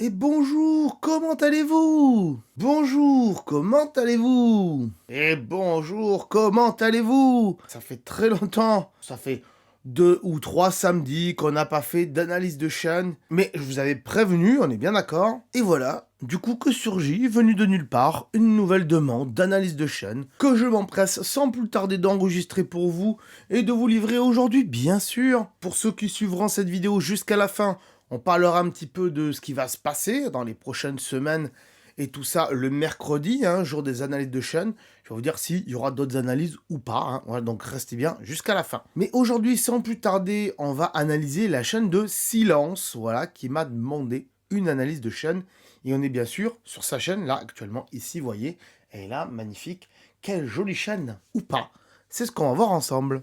Et bonjour, comment allez-vous? Bonjour, comment allez-vous? Et bonjour, comment allez-vous? Ça fait très longtemps, ça fait 2 ou 3 samedis qu'on n'a pas fait d'analyse de chaîne, mais je vous avais prévenu, on est bien d'accord. Et voilà, du coup que surgit, venu de nulle part, une nouvelle demande d'analyse de chaîne que je m'empresse sans plus tarder d'enregistrer pour vous et de vous livrer aujourd'hui, bien sûr. Pour ceux qui suivront cette vidéo jusqu'à la fin, on parlera un petit peu de ce qui va se passer dans les prochaines semaines et tout ça le mercredi, hein, jour des analyses de chaîne. Je vais vous dire s'il y aura d'autres analyses ou pas, hein. Voilà, donc restez bien jusqu'à la fin. Mais aujourd'hui, sans plus tarder, on va analyser la chaîne de Silence, voilà, qui m'a demandé une analyse de chaîne. Et on est bien sûr sur sa chaîne, là, actuellement, ici, vous voyez, elle est là, magnifique. Quelle jolie chaîne, ou pas. C'est ce qu'on va voir ensemble.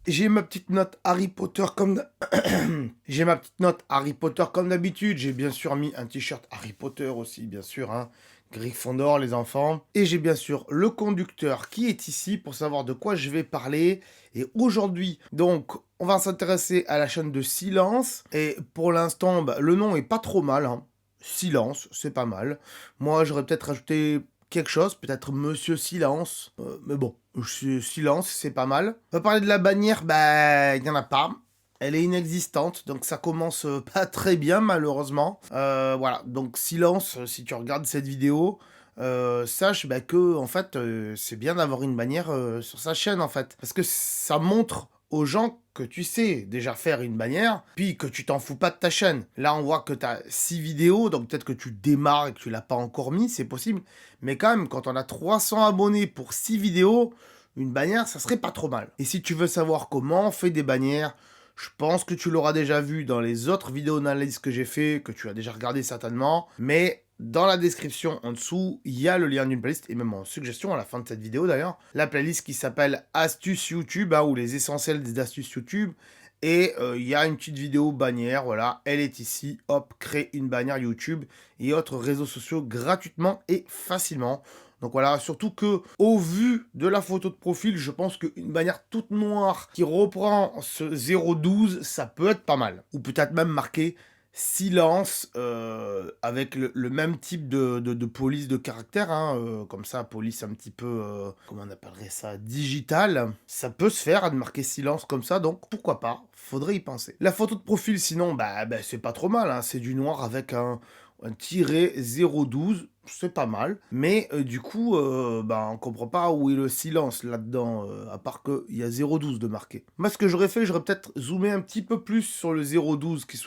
J'ai ma petite note Harry Potter comme j'ai ma petite note Harry Potter comme d'habitude. J'ai bien sûr mis un t-shirt Harry Potter aussi, bien sûr, hein. Gryffondor, les enfants. Et j'ai bien sûr le conducteur qui est ici pour savoir de quoi je vais parler. Et aujourd'hui, donc, on va s'intéresser à la chaîne de Silence. Et pour l'instant, bah, le nom est pas trop mal, hein. Silence, c'est pas mal. Moi, j'aurais peut-être rajouté quelque chose, peut-être Monsieur Silence. Mais bon, Silence, c'est pas mal. On va parler de la bannière, bah, il n'y en a pas. Elle est inexistante, donc ça commence pas très bien, malheureusement. Voilà, donc Silence, si tu regardes cette vidéo, sache bah, que, en fait, c'est bien d'avoir une bannière sur sa chaîne, en fait. Parce que ça montre aux gens que tu sais déjà faire une bannière, puis que tu t'en fous pas de ta chaîne. Là, on voit que tu as 6 vidéos, donc peut-être que tu démarres et que tu l'as pas encore mis, c'est possible. Mais quand même, quand on a 300 abonnés pour 6 vidéos, une bannière, ça serait pas trop mal. Et si tu veux savoir comment on fait des bannières, je pense que tu l'auras déjà vu dans les autres vidéos d'analyse que j'ai fait, que tu as déjà regardé certainement. Mais dans la description en dessous, il y a le lien d'une playlist, et même en suggestion à la fin de cette vidéo d'ailleurs, la playlist qui s'appelle Astuces YouTube, hein, ou les essentiels des astuces YouTube. Et il y a une petite vidéo bannière, voilà, elle est ici, hop, créer une bannière YouTube et autres réseaux sociaux gratuitement et facilement. Donc voilà, surtout que au vu de la photo de profil, je pense qu'une bannière toute noire qui reprend ce 012, ça peut être pas mal. Ou peut-être même marqué silence avec le même type de police de caractère, hein, comme ça, police un petit peu, comment on appellerait ça, digital. Ça peut se faire de marquer silence comme ça, donc pourquoi pas, faudrait y penser. La photo de profil, sinon, bah c'est pas trop mal, hein, c'est du noir avec un tiret 012, c'est pas mal. Mais du coup, bah, on comprend pas où est le silence là-dedans, à part qu'il y a 012 de marqué. Moi, ce que j'aurais fait, j'aurais peut-être zoomé un petit peu plus sur le 012, qu'il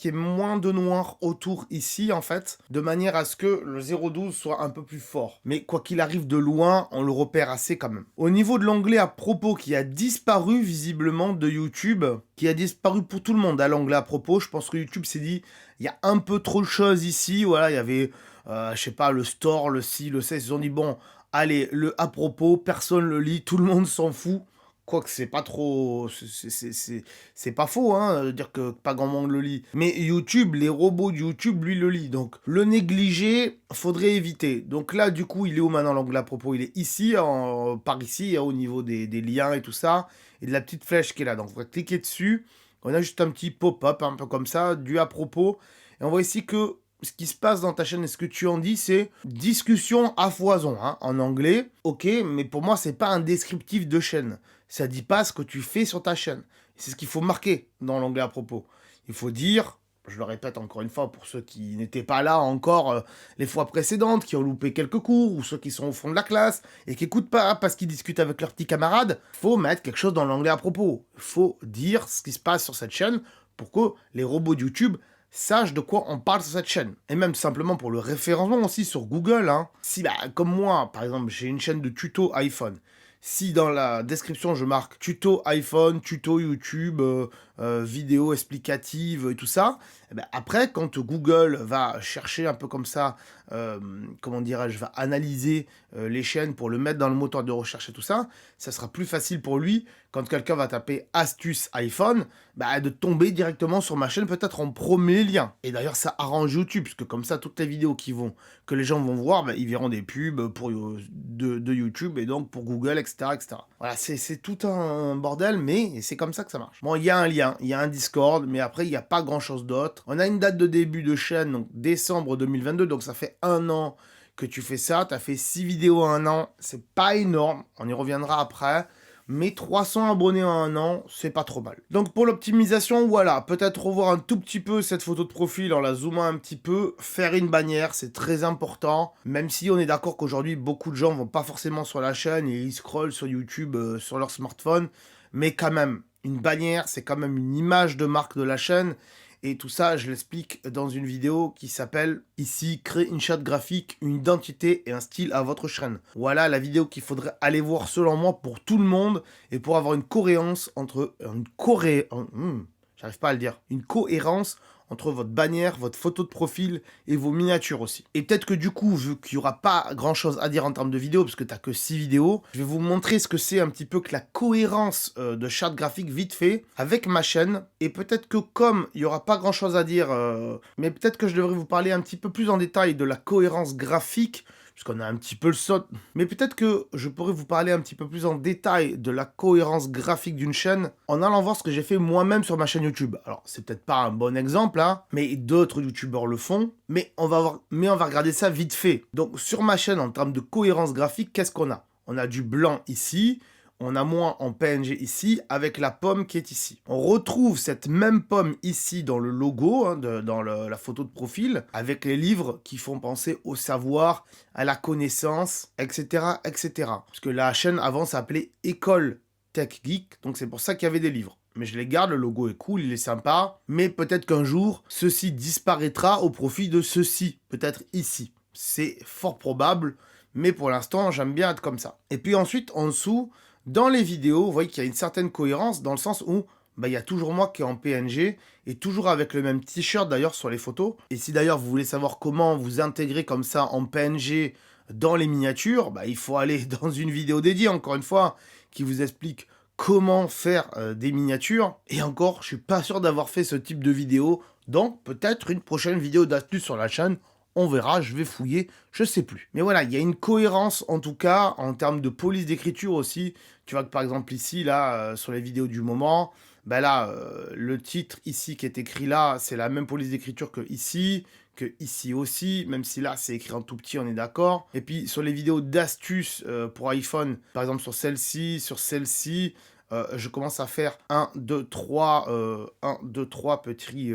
y ait moins de noir autour ici, en fait, de manière à ce que le 012 soit un peu plus fort. Mais quoi qu'il arrive de loin, on le repère assez quand même. Au niveau de l'onglet à propos qui a disparu visiblement de YouTube, qui a disparu pour tout le monde, à l'onglet à propos, je pense que YouTube s'est dit, il y a un peu trop de choses ici, voilà, il y avait je sais pas, le store, le ci, le ça, ils se sont dit, bon, allez, le à propos, personne le lit, tout le monde s'en fout. Quoique c'est pas trop... C'est pas faux, hein, de dire que pas grand monde le lit. Mais YouTube, les robots de YouTube, lui, le lit. Donc, le négliger, faudrait éviter. Donc là, du coup, il est où maintenant l'onglet à propos? Il est ici, par ici, hein, au niveau des liens et tout ça. Et de la petite flèche qui est là. Donc, on va cliquer dessus. On a juste un petit pop-up, un peu comme ça, du à propos. Et on voit ici que ce qui se passe dans ta chaîne et ce que tu en dis, c'est discussion à foison, hein, en anglais. Ok, mais pour moi, c'est pas un descriptif de chaîne. Ça dit pas ce que tu fais sur ta chaîne. C'est ce qu'il faut marquer dans l'onglet à propos. Il faut dire, je le répète encore une fois pour ceux qui n'étaient pas là encore les fois précédentes, qui ont loupé quelques cours, ou ceux qui sont au fond de la classe et qui écoutent pas parce qu'ils discutent avec leurs petits camarades, faut mettre quelque chose dans l'onglet à propos. Il faut dire ce qui se passe sur cette chaîne pour que les robots de YouTube sache de quoi on parle sur cette chaîne. Et même simplement pour le référencement aussi sur Google, hein. Si, bah, comme moi, par exemple, j'ai une chaîne de tuto iPhone. Si dans la description je marque tuto iPhone, tuto YouTube, vidéo explicative et tout ça, eh ben après quand Google va chercher un peu comme ça, comment dirais-je, va analyser les chaînes pour le mettre dans le moteur de recherche et tout ça, ça sera plus facile pour lui quand quelqu'un va taper astuce iPhone, bah, de tomber directement sur ma chaîne peut-être en premier lien. Et d'ailleurs ça arrange YouTube, parce que comme ça toutes les vidéos que les gens vont voir, bah, ils verront des pubs pour, de YouTube et donc pour Google, etc. etc. Voilà, c'est tout un bordel, mais c'est comme ça que ça marche. Bon, il y a un lien rien. Il y a un Discord, mais après, il n'y a pas grand-chose d'autre. On a une date de début de chaîne, donc décembre 2022, donc ça fait 1 an que tu fais ça. Tu as fait 6 vidéos en 1 an. C'est pas énorme. On y reviendra après. Mais 300 abonnés en 1 an, c'est pas trop mal. Donc pour l'optimisation, voilà, peut-être revoir un tout petit peu cette photo de profil en la zoomant un petit peu, faire une bannière, c'est très important, même si on est d'accord qu'aujourd'hui, beaucoup de gens vont pas forcément sur la chaîne et ils scrollent sur YouTube sur leur smartphone, mais quand même, une bannière, c'est quand même une image de marque de la chaîne. Et tout ça, je l'explique dans une vidéo qui s'appelle ici « Créer une charte graphique, une identité et un style à votre chaîne ». Voilà la vidéo qu'il faudrait aller voir selon moi pour tout le monde et pour avoir une cohérence entre... j'arrive pas à le dire. Une cohérence entre votre bannière, votre photo de profil et vos miniatures aussi. Et peut-être que du coup, vu qu'il n'y aura pas grand-chose à dire en termes de vidéos, parce que tu n'as que 6 vidéos, je vais vous montrer ce que c'est un petit peu que la cohérence de charte graphique vite fait avec ma chaîne. Et peut-être que comme il n'y aura pas grand-chose à dire, mais peut-être que je devrais vous parler un petit peu plus en détail de la cohérence graphique, puisqu'on a un petit peu le saut. Mais peut-être que je pourrais vous parler un petit peu plus en détail de la cohérence graphique d'une chaîne en allant voir ce que j'ai fait moi-même sur ma chaîne YouTube. Alors, c'est peut-être pas un bon exemple, hein, mais d'autres YouTubeurs le font. Mais on va regarder ça vite fait. Donc, sur ma chaîne, en termes de cohérence graphique, qu'est-ce qu'on a? On a du blanc ici. On a moins en PNG ici, avec la pomme qui est ici. On retrouve cette même pomme ici dans le logo, hein, dans la photo de profil, avec les livres qui font penser au savoir, à la connaissance, etc., etc. Parce que la chaîne avant s'appelait École Tech Geek, donc c'est pour ça qu'il y avait des livres. Mais je les garde, le logo est cool, il est sympa, mais peut-être qu'un jour, ceci disparaîtra au profit de ceci, peut-être ici. C'est fort probable, mais pour l'instant, j'aime bien être comme ça. Et puis ensuite, en dessous, dans les vidéos, vous voyez qu'il y a une certaine cohérence dans le sens où il y a toujours moi qui est en PNG et toujours avec le même t-shirt d'ailleurs sur les photos. Et si d'ailleurs vous voulez savoir comment vous intégrer comme ça en PNG dans les miniatures, il faut aller dans une vidéo dédiée, encore une fois, qui vous explique comment faire des miniatures. Et encore, je suis pas sûr d'avoir fait ce type de vidéo, donc peut-être une prochaine vidéo d'astuce sur la chaîne. On verra, je vais fouiller, je sais plus. Mais voilà, il y a une cohérence en tout cas, en termes de police d'écriture aussi. Tu vois que par exemple ici, là, sur les vidéos du moment, le titre ici qui est écrit là, c'est la même police d'écriture que ici aussi, même si là c'est écrit en tout petit, on est d'accord. Et puis sur les vidéos d'astuces pour iPhone, par exemple sur celle-ci, je commence à faire 1, 2, 3 petits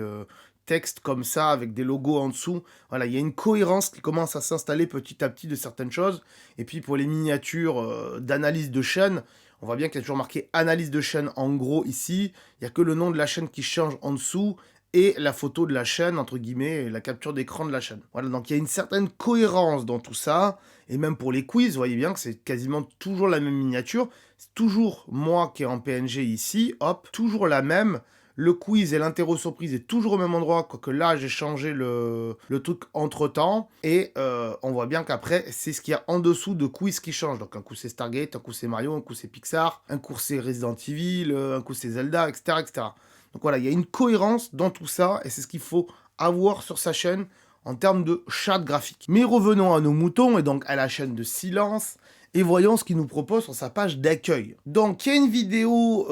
textes comme ça, avec des logos en dessous. Voilà, il y a une cohérence qui commence à s'installer petit à petit de certaines choses. Et puis pour les miniatures d'analyse de chaîne, on voit bien qu'il y a toujours marqué analyse de chaîne en gros ici. Il n'y a que le nom de la chaîne qui change en dessous et la photo de la chaîne, entre guillemets, et la capture d'écran de la chaîne. Voilà, donc il y a une certaine cohérence dans tout ça. Et même pour les quiz, vous voyez bien que c'est quasiment toujours la même miniature. C'est toujours moi qui est en PNG ici, hop, toujours la même. Le quiz et l'interro surprise est toujours au même endroit, quoique là j'ai changé le truc entre temps. Et on voit bien qu'après c'est ce qu'il y a en dessous de quiz qui change. Donc un coup c'est Stargate, un coup c'est Mario, un coup c'est Pixar, un coup c'est Resident Evil, un coup c'est Zelda, etc., etc. Donc voilà, il y a une cohérence dans tout ça et c'est ce qu'il faut avoir sur sa chaîne en termes de charte graphique. Mais revenons à nos moutons et donc à la chaîne de Silence. Et voyons ce qu'il nous propose sur sa page d'accueil. Donc, il y a une vidéo,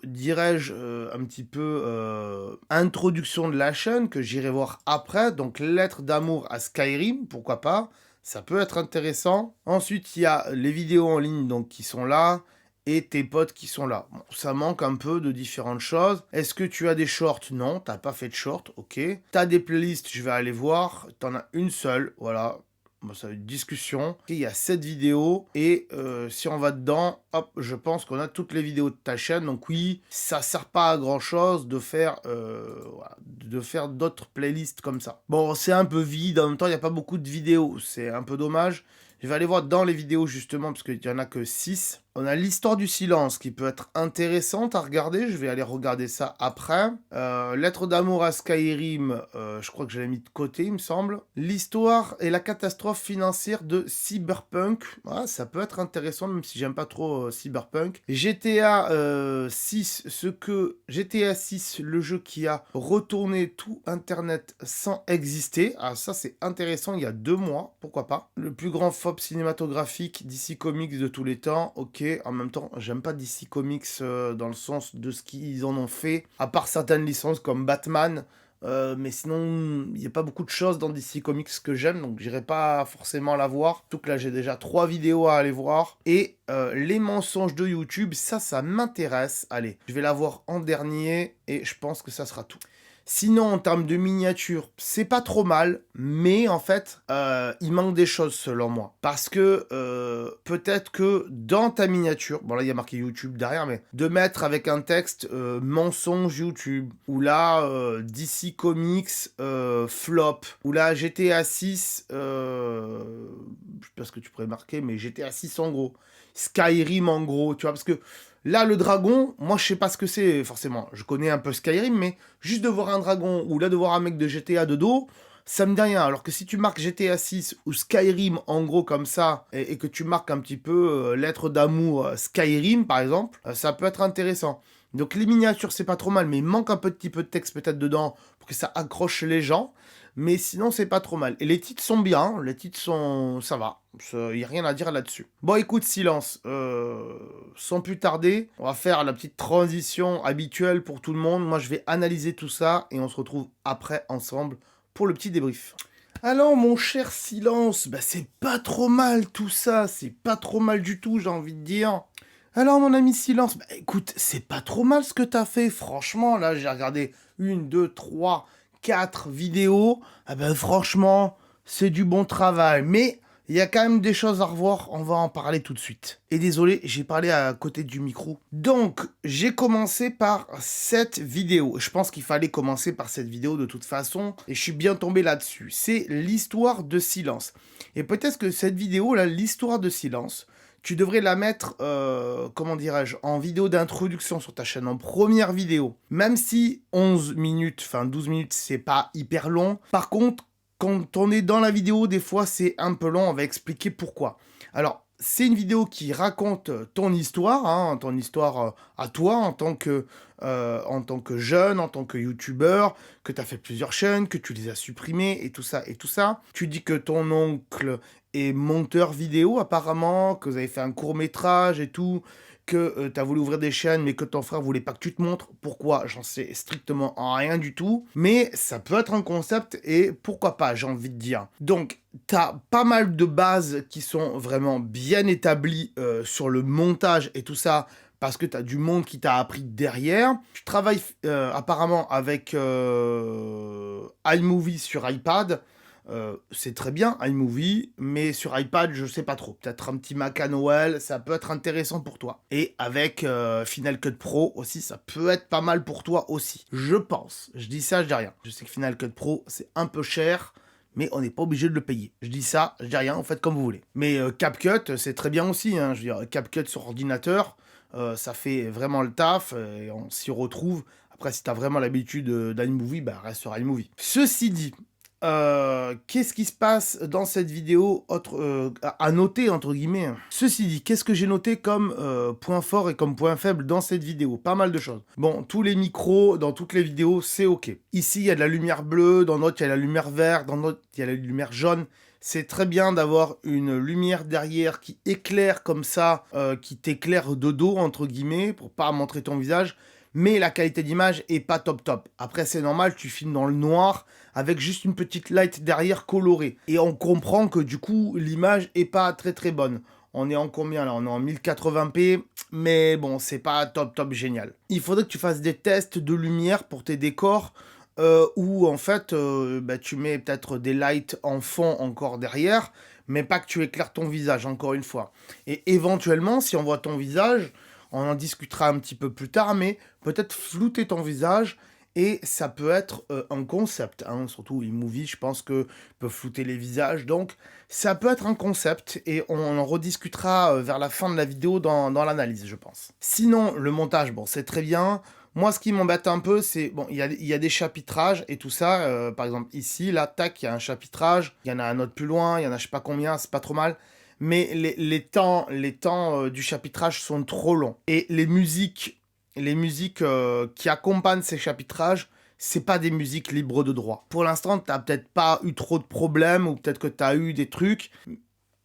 dirais-je, un petit peu introduction de la chaîne que j'irai voir après. Donc, lettre d'amour à Skyrim, pourquoi pas. Ça peut être intéressant. Ensuite, il y a les vidéos en ligne donc, qui sont là. Et tes potes qui sont là. Bon, ça manque un peu de différentes choses. Est-ce que tu as des shorts? Non, t'as pas fait de shorts, ok. T'as des playlists, je vais aller voir. T'en as une seule, voilà. Bon, ça va être une discussion. Il y a 7 vidéos et si on va dedans, hop, je pense qu'on a toutes les vidéos de ta chaîne. Donc oui, ça sert pas à grand chose de faire, d'autres playlists comme ça. Bon, c'est un peu vide. En même temps, il n'y a pas beaucoup de vidéos. C'est un peu dommage. Je vais aller voir dans les vidéos justement parce qu'il n'y en a que 6. On a l'histoire du silence qui peut être intéressante à regarder. Je vais aller regarder ça après. Lettre d'amour à Skyrim, je crois que je l'ai mis de côté, il me semble. L'histoire et la catastrophe financière de Cyberpunk. Ah, ça peut être intéressant, même si j'aime pas trop Cyberpunk. GTA 6, GTA 6, le jeu qui a retourné tout Internet sans exister. Ah, ça c'est intéressant, il y a 2 mois, pourquoi pas. Le plus grand homophobe cinématographique DC Comics de tous les temps. Ok, en même temps, j'aime pas DC Comics dans le sens de ce qu'ils en ont fait, à part certaines licences comme Batman. Mais sinon, il n'y a pas beaucoup de choses dans DC Comics que j'aime, donc j'irai pas forcément la voir. Surtout que là, j'ai déjà 3 vidéos à aller voir. Et les mensonges de YouTube, ça m'intéresse. Allez, je vais la voir en dernier et je pense que ça sera tout. Sinon, en termes de miniature, c'est pas trop mal, mais en fait, il manque des choses selon moi. Parce que peut-être que dans ta miniature, bon là il y a marqué YouTube derrière, mais de mettre avec un texte mensonge YouTube, ou là DC Comics flop, ou là GTA 6, je sais pas ce que tu pourrais marquer, mais GTA 6 en gros, Skyrim en gros, tu vois, parce que là, le dragon, moi, je sais pas ce que c'est, forcément. Je connais un peu Skyrim, mais juste de voir un dragon, ou là, de voir un mec de GTA de dos, ça me dit rien. Alors que si tu marques GTA 6 ou Skyrim, en gros, comme ça, et que tu marques un petit peu lettre d'amour Skyrim, par exemple, ça peut être intéressant. Donc, les miniatures, c'est pas trop mal, mais il manque un petit peu de texte peut-être dedans pour que ça accroche les gens. Mais sinon, c'est pas trop mal. Et les titres sont bien, les titres sont... ça va. Il n'y a rien à dire là-dessus. Bon, écoute, silence. Sans plus tarder, on va faire la petite transition habituelle pour tout le monde. Moi, je vais analyser tout ça et on se retrouve après ensemble pour le petit débrief. Alors, mon cher silence, bah, c'est pas trop mal tout ça. C'est pas trop mal du tout, j'ai envie de dire. Alors, mon ami silence, bah, écoute, c'est pas trop mal ce que t'as fait. Franchement, là, j'ai regardé 1, 2, 3... 4 vidéos, ah ben franchement, c'est du bon travail. Mais il y a quand même des choses à revoir, on va en parler tout de suite. Et désolé, j'ai parlé à côté du micro. Donc, j'ai commencé par cette vidéo. Je pense qu'il fallait commencer par cette vidéo de toute façon, et je suis bien tombé là-dessus. C'est l'histoire de Silence. Et peut-être que cette vidéo, là, l'histoire de Silence, tu devrais la mettre, comment dirais-je, en vidéo d'introduction sur ta chaîne, en première vidéo. Même si 11 minutes, enfin 12 minutes, c'est pas hyper long. Par contre, quand on est dans la vidéo, des fois, c'est un peu long, on va expliquer pourquoi. Alors, c'est une vidéo qui raconte ton histoire à toi en tant que jeune, en tant que youtubeur, que tu as fait plusieurs chaînes, que tu les as supprimées et tout ça et tout ça. Tu dis que ton oncle est monteur vidéo apparemment, que vous avez fait un court-métrage et tout, que tu as voulu ouvrir des chaînes mais que ton frère voulait pas que tu te montres. Pourquoi? J'en sais strictement rien du tout. Mais ça peut être un concept et pourquoi pas, j'ai envie de dire. Donc, tu as pas mal de bases qui sont vraiment bien établies sur le montage et tout ça, parce que tu as du monde qui t'a appris derrière. Tu travailles apparemment avec iMovie sur iPad. C'est très bien, iMovie, mais sur iPad, je sais pas trop. Peut-être un petit Mac à Noël, ça peut être intéressant pour toi. Et avec Final Cut Pro aussi, ça peut être pas mal pour toi aussi. Je pense. Je dis ça, je dis rien. Je sais que Final Cut Pro, c'est un peu cher, mais on n'est pas obligé de le payer. Je dis ça, je dis rien, en faites comme vous voulez. Mais CapCut, c'est très bien aussi. Hein. Je veux dire, CapCut sur ordinateur, ça fait vraiment le taf, et on s'y retrouve. Après, si t'as vraiment l'habitude d'iMovie, bah reste sur iMovie. Ceci dit, qu'est-ce qui se passe dans cette vidéo à noter entre guillemets. Ceci dit, qu'est-ce que j'ai noté comme point fort et comme point faible dans cette vidéo? Pas mal de choses. Bon, tous les micros dans toutes les vidéos, c'est ok. Ici, il y a de la lumière bleue, dans d'autres, il y a la lumière verte, dans d'autres, il y a la lumière jaune. C'est très bien d'avoir une lumière derrière qui éclaire comme ça, qui t'éclaire de dos entre guillemets, pour pas montrer ton visage. Mais la qualité d'image est pas top top. Après, c'est normal, tu filmes dans le noir avec juste une petite light derrière colorée. Et on comprend que du coup, l'image est pas très très bonne. On est en combien là? On est en 1080p, mais bon, c'est pas top top génial. Il faudrait que tu fasses des tests de lumière pour tes décors, où en fait, tu mets peut-être des lights en fond encore derrière, mais pas que tu éclaires ton visage, encore une fois. Et éventuellement, si on voit ton visage, on en discutera un petit peu plus tard, mais peut-être flouter ton visage, et ça peut être un concept, hein, surtout iMovie, je pense que peut flouter les visages, donc ça peut être un concept, et on en rediscutera vers la fin de la vidéo dans l'analyse, je pense. Sinon, le montage, bon, c'est très bien. Moi, ce qui m'embête un peu, c'est, bon, il y a des chapitrages et tout ça, par exemple ici, là, tac, il y a un chapitrage, il y en a un autre plus loin, il y en a je sais pas combien, c'est pas trop mal. Mais les temps du chapitrage sont trop longs. Et les musiques qui accompagnent ces chapitrages, c'est pas des musiques libres de droit. Pour l'instant, t'as peut-être pas eu trop de problèmes, ou peut-être que t'as eu des trucs.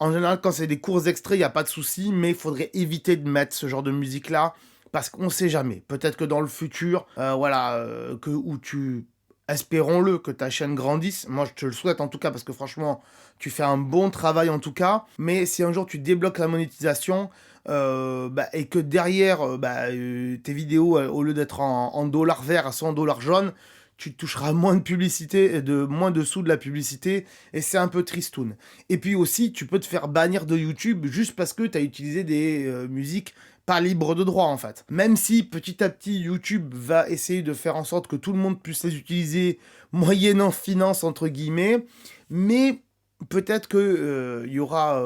En général, quand c'est des courts extraits, il n'y a pas de souci, mais il faudrait éviter de mettre ce genre de musique-là, parce qu'on ne sait jamais. Peut-être que dans le futur, espérons-le, que ta chaîne grandisse. Moi, je te le souhaite en tout cas, parce que franchement, tu fais un bon travail en tout cas. Mais si un jour tu débloques la monétisation, et que derrière, tes vidéos, au lieu d'être en dollars verts, sont en dollars jaunes, tu toucheras moins de publicité, moins de sous de la publicité, et c'est un peu tristoun. Et puis aussi, tu peux te faire bannir de YouTube juste parce que tu as utilisé des musiques pas libres de droit en fait. Même si petit à petit YouTube va essayer de faire en sorte que tout le monde puisse les utiliser moyennant finance entre guillemets, mais peut-être que y aura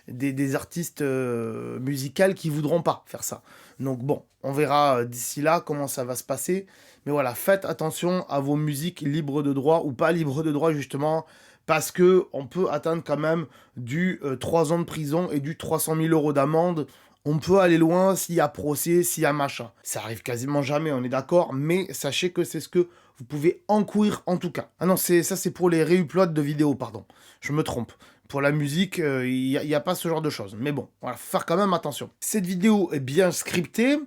des artistes musicales qui voudront pas faire ça. Donc bon, on verra d'ici là comment ça va se passer. Mais voilà, faites attention à vos musiques libres de droit ou pas libres de droit justement, parce que on peut atteindre quand même du 3 ans de prison et du 300 000 euros d'amende. On peut aller loin s'il y a procès, s'il y a machin. Ça arrive quasiment jamais, on est d'accord, mais sachez que c'est ce que vous pouvez encourir en tout cas. Ah non, c'est pour les réuploads de vidéos, pardon. Je me trompe. Pour la musique, il n'y a pas ce genre de choses. Mais bon, voilà, faut faire quand même attention. Cette vidéo est bien scriptée.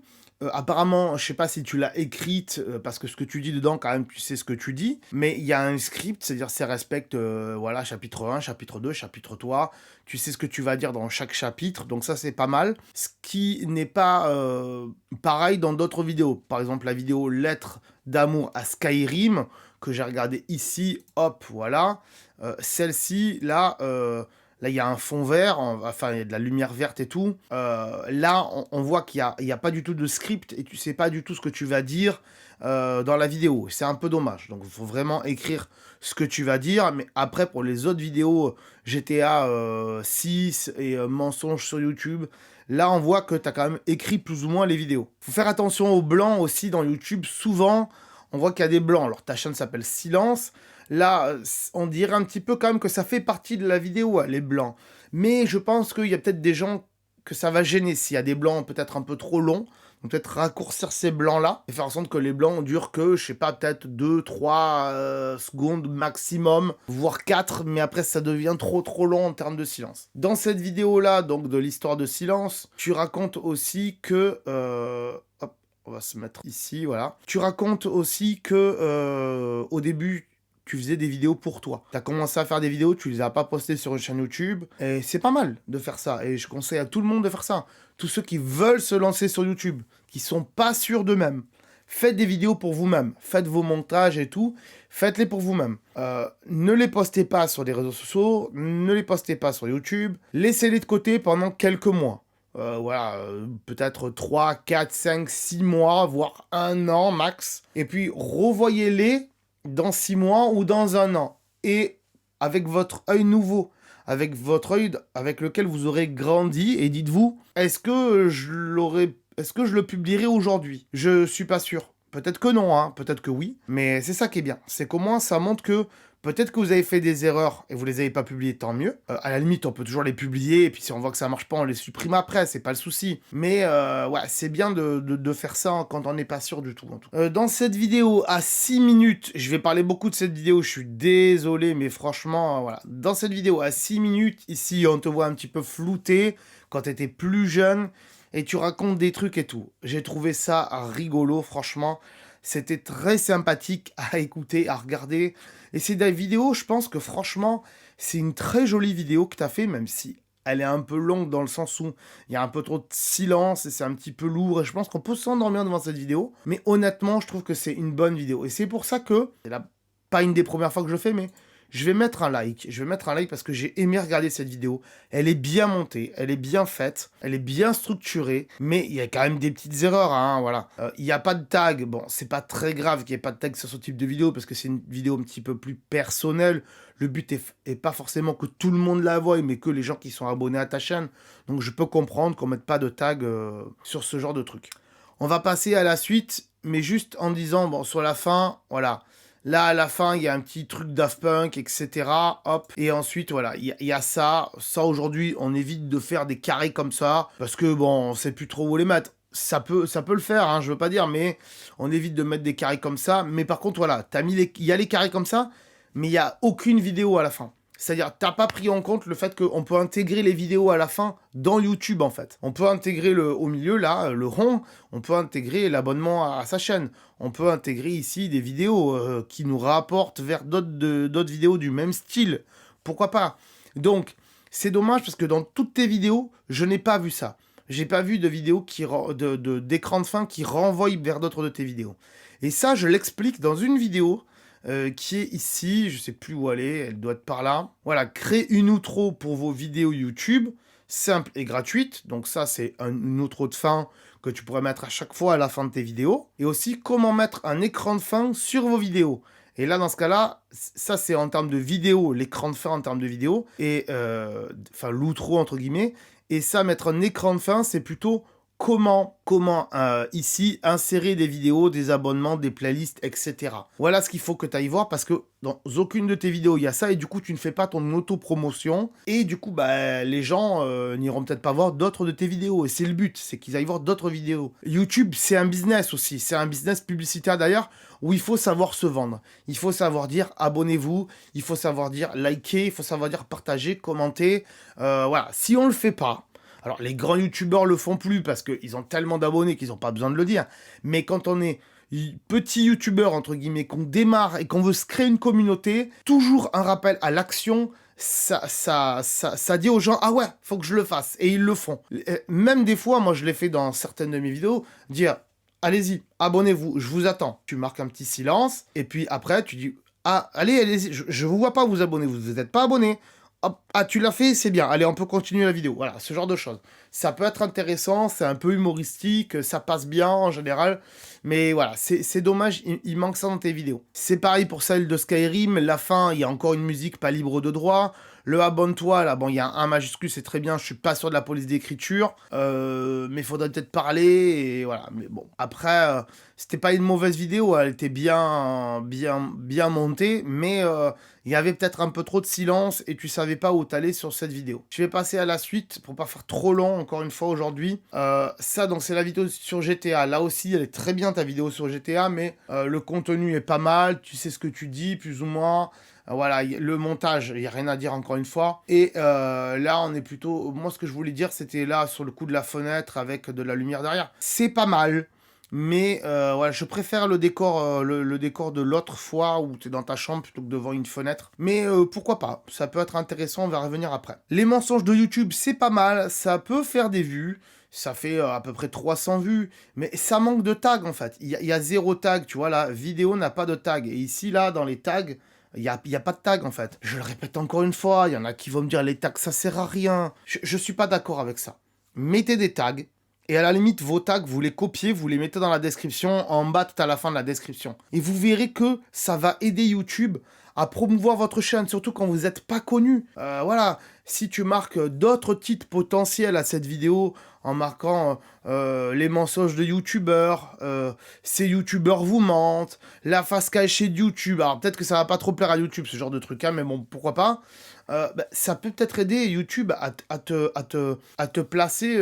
Apparemment, je sais pas si tu l'as écrite, parce que ce que tu dis dedans, quand même, tu sais ce que tu dis. Mais il y a un script, c'est-à-dire ça respecte, voilà, chapitre 1, chapitre 2, chapitre 3. Tu sais ce que tu vas dire dans chaque chapitre, donc ça, c'est pas mal. Ce qui n'est pas pareil dans d'autres vidéos. Par exemple, la vidéo Lettres d'amour à Skyrim, que j'ai regardé ici, hop, voilà. Celle-ci, là... Là, il y a un fond vert, enfin, il y a de la lumière verte et tout. Là, on voit qu'il n'y a pas du tout de script et tu sais pas du tout ce que tu vas dire dans la vidéo. C'est un peu dommage. Donc, il faut vraiment écrire ce que tu vas dire. Mais après, pour les autres vidéos GTA 6 et mensonges sur YouTube, là, on voit que tu as quand même écrit plus ou moins les vidéos. Faut faire attention aux blancs aussi dans YouTube. Souvent, on voit qu'il y a des blancs. Alors, ta chaîne s'appelle Silence. Là, on dirait un petit peu quand même que ça fait partie de la vidéo, les blancs. Mais je pense qu'il y a peut-être des gens que ça va gêner s'il y a des blancs peut-être un peu trop longs. Donc peut-être raccourcir ces blancs-là et faire en sorte que les blancs durent que, je sais pas, peut-être 2-3 secondes maximum, voire 4, mais après ça devient trop long en termes de silence. Dans cette vidéo-là, donc de l'histoire de Silence, tu racontes aussi que... hop, on va se mettre ici, voilà. Tu racontes aussi que au début... tu faisais des vidéos pour toi. Tu as commencé à faire des vidéos, tu les as pas postées sur une chaîne YouTube. Et c'est pas mal de faire ça. Et je conseille à tout le monde de faire ça. Tous ceux qui veulent se lancer sur YouTube, qui sont pas sûrs d'eux-mêmes, faites des vidéos pour vous-même. Faites vos montages et tout. Faites-les pour vous-même. Ne les postez pas sur des réseaux sociaux. Ne les postez pas sur YouTube. Laissez-les de côté pendant quelques mois. Peut-être 3, 4, 5, 6 mois, voire 1 an max. Et puis, revoyez-les dans 6 mois ou dans 1 an. Et avec votre œil nouveau, avec votre œil avec lequel vous aurez grandi, et dites-vous, est-ce que je le publierai aujourd'hui? Je suis pas sûr. Peut-être que non, hein, peut-être que oui. Mais c'est ça qui est bien. C'est qu'au moins, ça montre que peut-être que vous avez fait des erreurs et vous les avez pas publiées, tant mieux. À la limite, on peut toujours les publier, et puis si on voit que ça marche pas, on les supprime après, c'est pas le souci. Mais ouais, c'est bien de faire ça quand on n'est pas sûr du tout. En tout. Dans cette vidéo, à 6 minutes, je vais parler beaucoup de cette vidéo, je suis désolé, mais franchement, voilà. Dans cette vidéo, à 6 minutes, ici, on te voit un petit peu flouté, quand t'étais plus jeune, et tu racontes des trucs et tout. J'ai trouvé ça rigolo, franchement. C'était très sympathique à écouter, à regarder. Et c'est des vidéos, je pense que franchement, c'est une très jolie vidéo que tu as fait, même si elle est un peu longue dans le sens où il y a un peu trop de silence et c'est un petit peu lourd. Et je pense qu'on peut s'endormir devant cette vidéo. Mais honnêtement, je trouve que c'est une bonne vidéo. Et c'est pour ça que, c'est pas une des premières fois que je fais, mais je vais mettre un like. Je vais mettre un like parce que j'ai aimé regarder cette vidéo. Elle est bien montée, elle est bien faite, elle est bien structurée, mais il y a quand même des petites erreurs, hein, voilà. Il n'y a pas de tag. Bon, c'est pas très grave qu'il n'y ait pas de tag sur ce type de vidéo parce que c'est une vidéo un petit peu plus personnelle. Le but est pas forcément que tout le monde la voie, mais que les gens qui sont abonnés à ta chaîne. Donc je peux comprendre qu'on mette pas de tag sur ce genre de truc. On va passer à la suite, mais juste en disant, bon, sur la fin, voilà. Là, à la fin, il y a un petit truc Daft Punk, etc. Hop. Et ensuite, voilà, il y a ça. Ça, aujourd'hui, on évite de faire des carrés comme ça. Parce que, bon, on sait plus trop où les mettre. Ça peut le faire, hein, je veux pas dire, mais on évite de mettre des carrés comme ça. Mais par contre, voilà, il y a les carrés comme ça, mais il n'y a aucune vidéo à la fin. C'est-à-dire, t'as pas pris en compte le fait qu'on peut intégrer les vidéos à la fin dans YouTube, en fait. On peut intégrer au milieu, là, le rond, on peut intégrer l'abonnement à sa chaîne. On peut intégrer ici des vidéos qui nous rapportent vers d'autres vidéos du même style. Pourquoi pas? Donc, c'est dommage parce que dans toutes tes vidéos, je n'ai pas vu ça. J'ai pas vu de vidéo d'écran de fin qui renvoie vers d'autres de tes vidéos. Et ça, je l'explique dans une vidéo qui est ici, je sais plus où elle est, elle doit être par là. Voilà, créer une outro pour vos vidéos YouTube, simple et gratuite. Donc ça, c'est une outro de fin que tu pourrais mettre à chaque fois à la fin de tes vidéos. Et aussi, comment mettre un écran de fin sur vos vidéos. Et là, dans ce cas-là, ça, c'est en termes de vidéo, l'écran de fin en termes de vidéo, et enfin, l'outro, entre guillemets. Et ça, mettre un écran de fin, c'est plutôt comment ici insérer des vidéos, des abonnements, des playlists, etc. Voilà ce qu'il faut que tu ailles voir parce que dans aucune de tes vidéos il y a ça et du coup tu ne fais pas ton auto-promotion et du coup bah, les gens n'iront peut-être pas voir d'autres de tes vidéos et c'est le but, c'est qu'ils aillent voir d'autres vidéos. YouTube c'est un business aussi, c'est un business publicitaire d'ailleurs où il faut savoir se vendre. Il faut savoir dire abonnez-vous, il faut savoir dire likez, il faut savoir dire partagez, commentez. Voilà, si on le fait pas, alors, les grands youtubeurs le font plus parce qu'ils ont tellement d'abonnés qu'ils n'ont pas besoin de le dire. Mais quand on est petit youtubeur, entre guillemets, qu'on démarre et qu'on veut se créer une communauté, toujours un rappel à l'action, ça dit aux gens, ah ouais, faut que je le fasse. Et ils le font. Même des fois, moi je l'ai fait dans certaines de mes vidéos, dire, allez-y, abonnez-vous, je vous attends. Tu marques un petit silence et puis après tu dis, ah, allez, je vous vois pas vous abonner, vous n'êtes pas abonné. Hop, ah, tu l'as fait, c'est bien. Allez, on peut continuer la vidéo. Voilà, ce genre de choses. Ça peut être intéressant, c'est un peu humoristique, ça passe bien en général. Mais voilà, c'est dommage, il manque ça dans tes vidéos. C'est pareil pour celle de Skyrim. La fin, il y a encore une musique pas libre de droit. Le abonne-toi, là, bon, il y a un majuscule, c'est très bien. Je suis pas sûr de la police d'écriture. Mais il faudrait peut-être parler. Et voilà. Mais bon, après, c'était pas une mauvaise vidéo. Elle était bien montée. Mais il y avait peut-être un peu trop de silence et tu savais pas où t'allais sur cette vidéo. Je vais passer à la suite pour pas faire trop long encore une fois aujourd'hui. Ça donc c'est la vidéo sur GTA. Là aussi elle est très bien ta vidéo sur GTA mais le contenu est pas mal. Tu sais ce que tu dis plus ou moins. Voilà, le montage, il n'y a rien à dire encore une fois. Et là, on est plutôt... Moi, ce que je voulais dire, c'était là, sur le coup de la fenêtre, avec de la lumière derrière. C'est pas mal. Mais voilà, je préfère le décor, le décor de l'autre fois où tu es dans ta chambre plutôt que devant une fenêtre. Mais pourquoi pas, ça peut être intéressant, on va revenir après. Les mensonges de YouTube, c'est pas mal, ça peut faire des vues. Ça fait à peu près 300 vues, mais ça manque de tag en fait. Il y a zéro tag, tu vois, la vidéo n'a pas de tag. Et ici, là, dans les tags, il y a pas de tag en fait. Je le répète encore une fois, il y en a qui vont me dire les tags, ça sert à rien. Je suis pas d'accord avec ça. Mettez des tags. Et à la limite, vos tags, vous les copiez, vous les mettez dans la description, en bas tout à la fin de la description. Et vous verrez que ça va aider YouTube à promouvoir votre chaîne, surtout quand vous n'êtes pas connu. Voilà, si tu marques d'autres titres potentiels à cette vidéo, en marquant les mensonges de youtubeurs, ces youtubeurs vous mentent, la face cachée de YouTube, alors peut-être que ça va pas trop plaire à YouTube, ce genre de truc, hein, mais bon, pourquoi pas. Ça peut peut-être aider YouTube à te placer,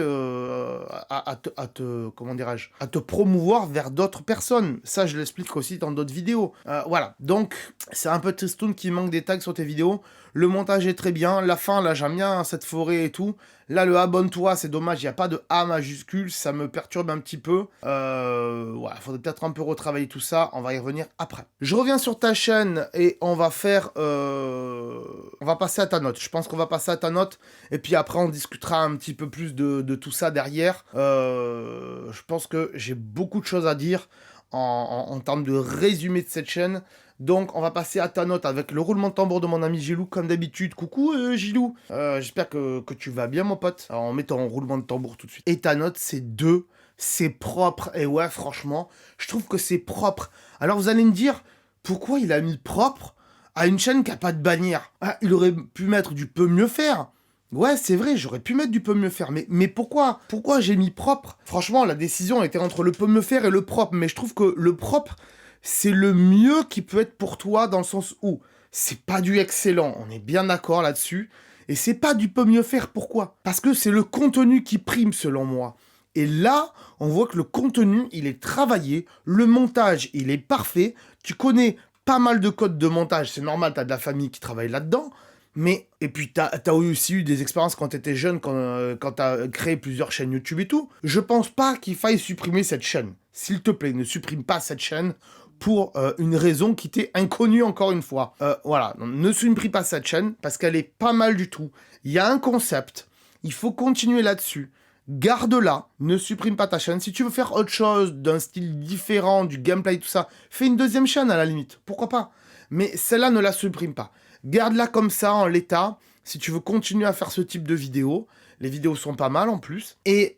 comment dirais-je, à te promouvoir vers d'autres personnes. Ça, je l'explique aussi dans d'autres vidéos. Voilà, donc c'est un peu tristoun qui manque des tags sur tes vidéos. Le montage est très bien. La fin, là, j'aime bien cette forêt et tout. Là, le abonne-toi, c'est dommage, il n'y a pas de A majuscule, ça me perturbe un petit peu. Voilà, faudrait peut-être un peu retravailler tout ça, on va y revenir après. Je reviens sur ta chaîne et on va faire... on va passer à ta note. Je pense qu'on va passer à ta note et puis après on discutera un petit peu plus de tout ça derrière. Je pense que j'ai beaucoup de choses à dire en termes de résumé de cette chaîne. Donc on va passer à ta note avec le roulement de tambour de mon ami Gilou comme d'habitude. Coucou Gilou, j'espère que tu vas bien mon pote. Alors, on met ton roulement de tambour tout de suite. Et ta note c'est 2, c'est propre. Et ouais franchement, je trouve que c'est propre. Alors vous allez me dire, pourquoi il a mis propre à une chaîne qui a pas de bannière? Ah, il aurait pu mettre du peut mieux faire. Ouais, c'est vrai, j'aurais pu mettre du peut mieux faire, mais pourquoi? Pourquoi j'ai mis propre? Franchement, la décision était entre le peut mieux faire et le propre, mais je trouve que le propre, c'est le mieux qui peut être pour toi dans le sens où c'est pas du excellent, on est bien d'accord là-dessus, et c'est pas du peut mieux faire, pourquoi? Parce que c'est le contenu qui prime selon moi. Et là, on voit que le contenu, il est travaillé, le montage, il est parfait, tu connais pas mal de codes de montage, c'est normal, t'as de la famille qui travaille là-dedans, Mais, et puis t'as aussi eu des expériences quand t'étais jeune, quand t'as créé plusieurs chaînes YouTube et tout. Je pense pas qu'il faille supprimer cette chaîne. S'il te plaît, ne supprime pas cette chaîne pour une raison qui t'est inconnue encore une fois. Voilà, donc, ne supprime pas cette chaîne parce qu'elle est pas mal du tout. Il y a un concept, il faut continuer là-dessus. Garde-la, ne supprime pas ta chaîne. Si tu veux faire autre chose, d'un style différent, du gameplay, tout ça, fais une deuxième chaîne à la limite. Pourquoi pas? Mais celle-là, ne la supprime pas. Garde-la comme ça, en l'état, si tu veux continuer à faire ce type de vidéos. Les vidéos sont pas mal en plus. Et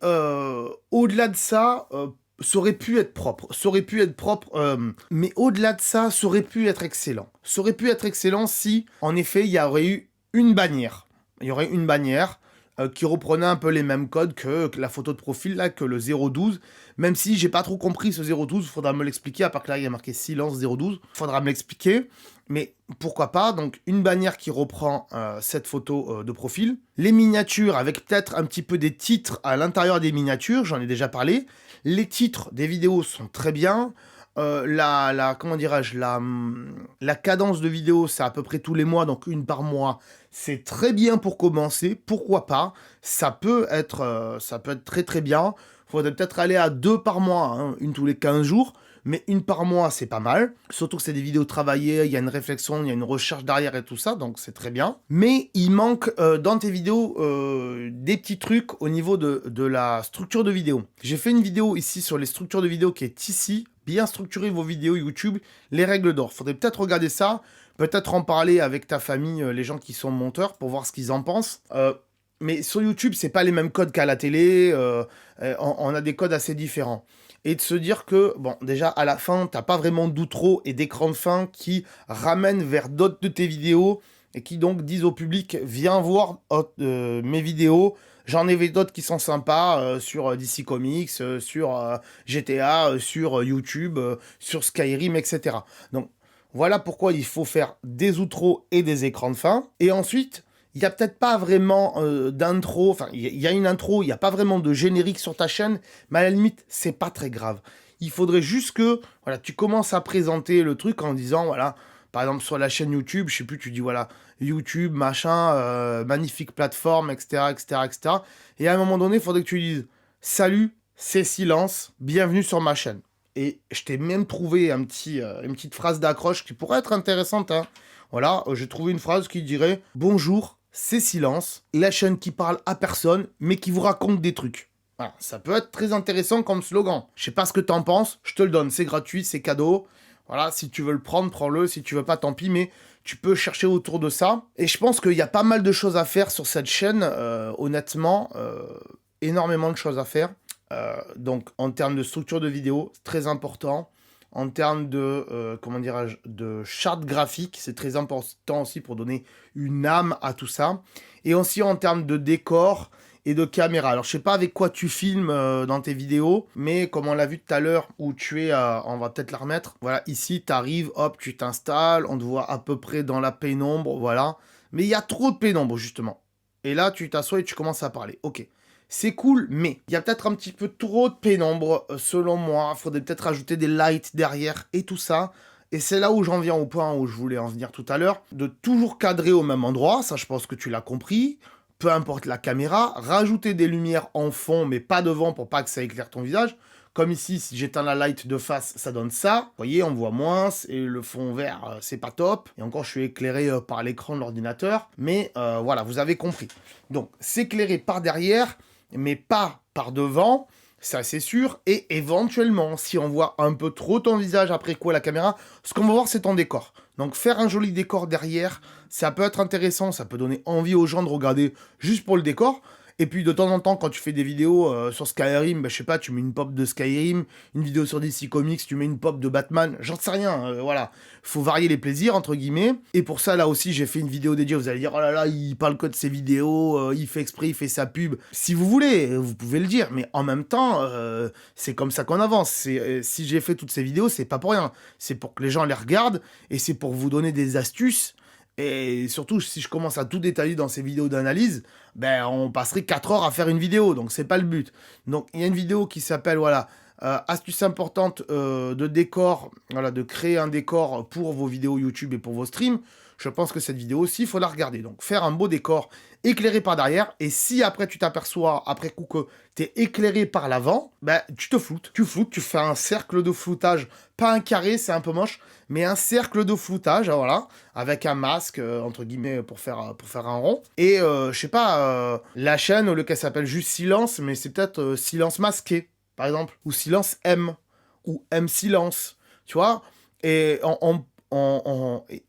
au-delà de ça, ça aurait pu être propre. Ça aurait pu être propre, mais au-delà de ça, ça aurait pu être excellent. Ça aurait pu être excellent si, en effet, il y aurait eu une bannière. Il y aurait une bannière qui reprenait un peu les mêmes codes que la photo de profil, là, que le 012. Même si j'ai pas trop compris ce 012, il faudra me l'expliquer, à part que là, il y a marqué silence 012. Il faudra me l'expliquer. Mais pourquoi pas, donc une bannière qui reprend cette photo de profil. Les miniatures, avec peut-être un petit peu des titres à l'intérieur des miniatures, j'en ai déjà parlé. Les titres des vidéos sont très bien. Comment dirais-je, la cadence de vidéo, c'est à peu près tous les mois, donc une par mois. C'est très bien pour commencer, pourquoi pas. Ça peut être très très bien. Faudrait peut-être aller à 2 par mois, hein, une tous les 15 jours. Mais une par mois, c'est pas mal. Surtout que c'est des vidéos travaillées, il y a une réflexion, il y a une recherche derrière et tout ça, donc c'est très bien. Mais il manque dans tes vidéos des petits trucs au niveau de la structure de vidéo. J'ai fait une vidéo ici sur les structures de vidéo qui est ici. Bien structurer vos vidéos YouTube, les règles d'or. Faudrait peut-être regarder ça, peut-être en parler avec ta famille, les gens qui sont monteurs, pour voir ce qu'ils en pensent. Mais sur YouTube, c'est pas les mêmes codes qu'à la télé. On a des codes assez différents. Et de se dire que, bon, déjà, à la fin, t'as pas vraiment d'outro et d'écran de fin qui ramènent vers d'autres de tes vidéos et qui donc disent au public, viens voir mes vidéos. J'en ai d'autres qui sont sympas sur DC Comics, sur GTA, sur YouTube, sur Skyrim, etc. Donc, voilà pourquoi il faut faire des outros et des écrans de fin. Et ensuite, il n'y a peut-être pas vraiment d'intro, enfin, il y a une intro, il n'y a pas vraiment de générique sur ta chaîne, mais à la limite, c'est pas très grave. Il faudrait juste que, voilà, tu commences à présenter le truc en disant, voilà, par exemple, sur la chaîne YouTube, je sais plus, tu dis, voilà, YouTube, machin, magnifique plateforme, etc., etc., etc. Et à un moment donné, il faudrait que tu dises, salut, c'est Silence, bienvenue sur ma chaîne. Et je t'ai même trouvé une petite phrase d'accroche qui pourrait être intéressante, hein. Voilà, j'ai trouvé une phrase qui dirait « Bonjour, c'est Silence, la chaîne qui parle à personne, mais qui vous raconte des trucs. » Voilà, ça peut être très intéressant comme slogan. Je sais pas ce que t'en penses, je te le donne, c'est gratuit, c'est cadeau. Voilà, si tu veux le prendre, prends-le, si tu veux pas, tant pis, mais tu peux chercher autour de ça. Et je pense qu'il y a pas mal de choses à faire sur cette chaîne, honnêtement, énormément de choses à faire. Donc, en termes de structure de vidéo, c'est très important. En termes de, comment dirais-je, de charte graphique, c'est très important aussi pour donner une âme à tout ça. Et aussi en termes de décor et de caméra. Alors, je sais pas avec quoi tu filmes dans tes vidéos, mais comme on l'a vu tout à l'heure, où tu es, on va peut-être la remettre. Voilà, ici, tu arrives, hop, tu t'installes, on te voit à peu près dans la pénombre, voilà. Mais il y a trop de pénombre, justement. Et là, tu t'assois et tu commences à parler. Ok. C'est cool, mais il y a peut-être un petit peu trop de pénombre, selon moi. Il faudrait peut-être rajouter des lights derrière et tout ça. Et c'est là où j'en viens au point où je voulais en venir tout à l'heure. De toujours cadrer au même endroit, ça je pense que tu l'as compris. Peu importe la caméra. Rajouter des lumières en fond, mais pas devant pour pas que ça éclaire ton visage. Comme ici, si j'éteins la light de face, ça donne ça. Vous voyez, on voit moins, et le fond vert, c'est pas top. Et encore, je suis éclairé par l'écran de l'ordinateur. Mais voilà, vous avez compris. Donc, s'éclairer par derrière, mais pas par devant, ça c'est sûr, et éventuellement, si on voit un peu trop ton visage après quoi la caméra, ce qu'on va voir c'est ton décor. Donc faire un joli décor derrière, ça peut être intéressant, ça peut donner envie aux gens de regarder juste pour le décor. Et puis de temps en temps, quand tu fais des vidéos sur Skyrim, bah, je sais pas, tu mets une pop de Skyrim, une vidéo sur DC Comics, tu mets une pop de Batman, j'en sais rien, voilà. Faut varier les plaisirs, entre guillemets. Et pour ça, là aussi, j'ai fait une vidéo dédiée, vous allez dire, oh là là, il parle que de ses vidéos, il fait exprès, il fait sa pub. Si vous voulez, vous pouvez le dire, mais en même temps, c'est comme ça qu'on avance. Si j'ai fait toutes ces vidéos, c'est pas pour rien. C'est pour que les gens les regardent, et c'est pour vous donner des astuces. Et surtout, si je commence à tout détailler dans ces vidéos d'analyse, ben, on passerait 4 heures à faire une vidéo, donc c'est pas le but. Donc, il y a une vidéo qui s'appelle, voilà, astuce importante de décor, voilà, de créer un décor pour vos vidéos YouTube et pour vos streams. je pense que cette vidéo aussi, il faut la regarder. Donc, faire un beau décor éclairé par derrière. Et si après, tu t'aperçois, après coup, que tu es éclairé par l'avant, ben, tu te floutes. Tu floutes, tu fais un cercle de floutage. Pas un carré, c'est un peu moche, mais un cercle de floutage, voilà, avec un masque, entre guillemets, pour faire un rond. Et, je sais pas, la chaîne, au lieu qu'elle s'appelle juste Silence, mais c'est peut-être Silence masqué, par exemple. Ou Silence M. Ou M Silence. Tu vois. Et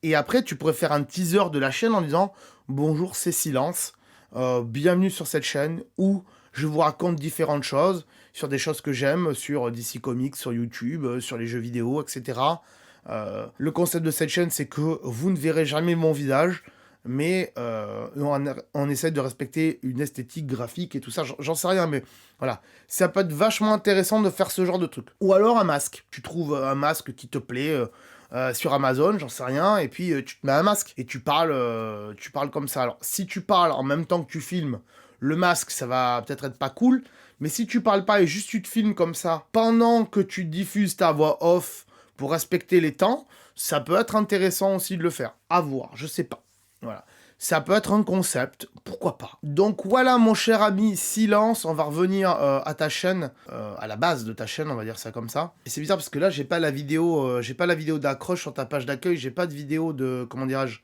et après, tu pourrais faire un teaser de la chaîne en disant « Bonjour, c'est Silence. Bienvenue sur cette chaîne où je vous raconte différentes choses, sur des choses que j'aime, sur DC Comics, sur YouTube, sur les jeux vidéo, etc. Le concept de cette chaîne, c'est que vous ne verrez jamais mon visage, mais on essaie de respecter une esthétique graphique et tout ça. J'en sais rien, mais voilà. Ça peut être vachement intéressant de faire ce genre de truc. Ou alors un masque. Tu trouves un masque qui te plaît sur Amazon, j'en sais rien, et puis tu te mets un masque et tu parles comme ça. Alors, si tu parles en même temps que tu filmes, le masque, ça va peut-être être pas cool, mais si tu parles pas et juste tu te filmes comme ça, pendant que tu diffuses ta voix off pour respecter les temps, ça peut être intéressant aussi de le faire. À voir, je sais pas. Voilà. Ça peut être un concept, pourquoi pas. Donc voilà mon cher ami, Silence, on va revenir à ta chaîne, à la base de ta chaîne, on va dire ça comme ça. Et c'est bizarre parce que là j'ai pas la vidéo d'accroche sur ta page d'accueil, j'ai pas de vidéo de, comment dirais-je,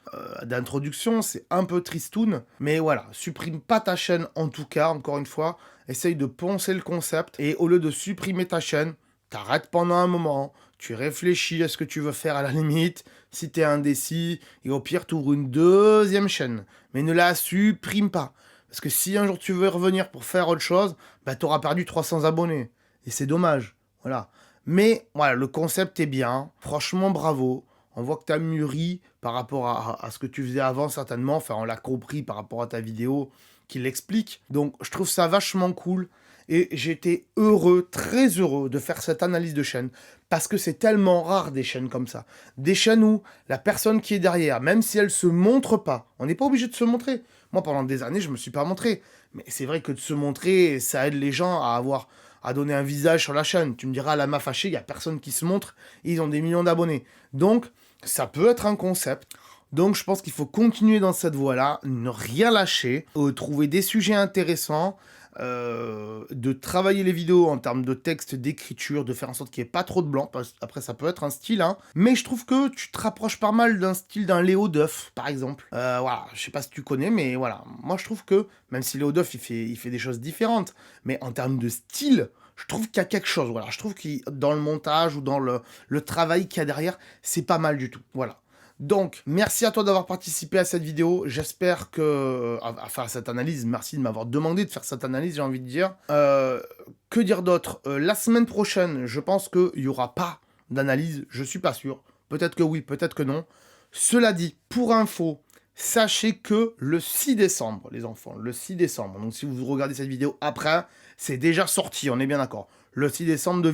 d'introduction, c'est un peu tristoun. Mais voilà, supprime pas ta chaîne en tout cas, encore une fois, essaye de poncer le concept, et au lieu de supprimer ta chaîne, t'arrêtes pendant un moment, tu réfléchis à ce que tu veux faire à la limite, si t'es indécis, et au pire, t'ouvres une deuxième chaîne. Mais ne la supprime pas. Parce que si un jour tu veux revenir pour faire autre chose, bah t'auras perdu 300 abonnés. Et c'est dommage. Voilà. Mais voilà, le concept est bien. Franchement, bravo. On voit que t'as mûri par rapport à ce que tu faisais avant, certainement. Enfin, on l'a compris par rapport à ta vidéo qui l'explique. Donc, je trouve ça vachement cool. Et j'étais heureux, très heureux de faire cette analyse de chaîne, parce que c'est tellement rare des chaînes comme ça. Des chaînes où la personne qui est derrière, même si elle se montre pas, on n'est pas obligé de se montrer. Moi, pendant des années, je me suis pas montré. Mais c'est vrai que de se montrer, ça aide les gens à donner un visage sur la chaîne. Tu me diras, à la m'a fâché, il y a personne qui se montre, et ils ont des millions d'abonnés. Donc, ça peut être un concept. Donc je pense qu'il faut continuer dans cette voie-là, ne rien lâcher, trouver des sujets intéressants, de travailler les vidéos en termes de texte, d'écriture, de faire en sorte qu'il n'y ait pas trop de blanc, parce qu'après ça peut être un style, hein. Mais je trouve que tu te rapproches pas mal d'un style d'un Léo Duff, par exemple. Voilà, je sais pas si tu connais, mais voilà, moi je trouve que, même si Léo Duff il fait des choses différentes, mais en termes de style, je trouve qu'il y a quelque chose, voilà, je trouve que dans le montage ou dans le travail qu'il y a derrière, c'est pas mal du tout, voilà. Donc, merci à toi d'avoir participé à cette vidéo. J'espère que... à faire cette analyse, merci de m'avoir demandé de faire cette analyse, j'ai envie de dire. Que dire d'autre? La semaine prochaine, je pense qu'il n'y aura pas d'analyse, je suis pas sûr. Peut-être que oui, peut-être que non. Cela dit, pour info, sachez que le 6 décembre, les enfants, le 6 décembre, donc si vous regardez cette vidéo après, c'est déjà sorti, on est bien d'accord. Le 6 décembre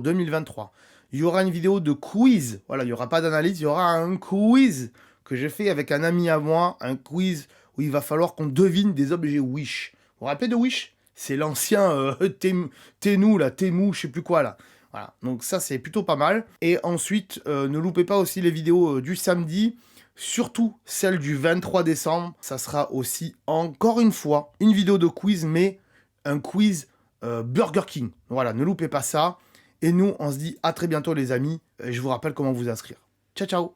2023. Il y aura une vidéo de quiz. Voilà, il n'y aura pas d'analyse, il y aura un quiz que j'ai fait avec un ami à moi. Un quiz où il va falloir qu'on devine des objets Wish. Vous vous rappelez de Wish? C'est l'ancien Temu, là, Temu, je sais plus quoi, là. Voilà, donc ça, c'est plutôt pas mal. Et ensuite, ne loupez pas aussi les vidéos du samedi. Surtout celle du 23 décembre. Ça sera aussi, encore une fois, une vidéo de quiz, mais un quiz Burger King. Voilà, ne loupez pas ça. Et nous, on se dit à très bientôt les amis. Et je vous rappelle comment vous inscrire. Ciao, ciao!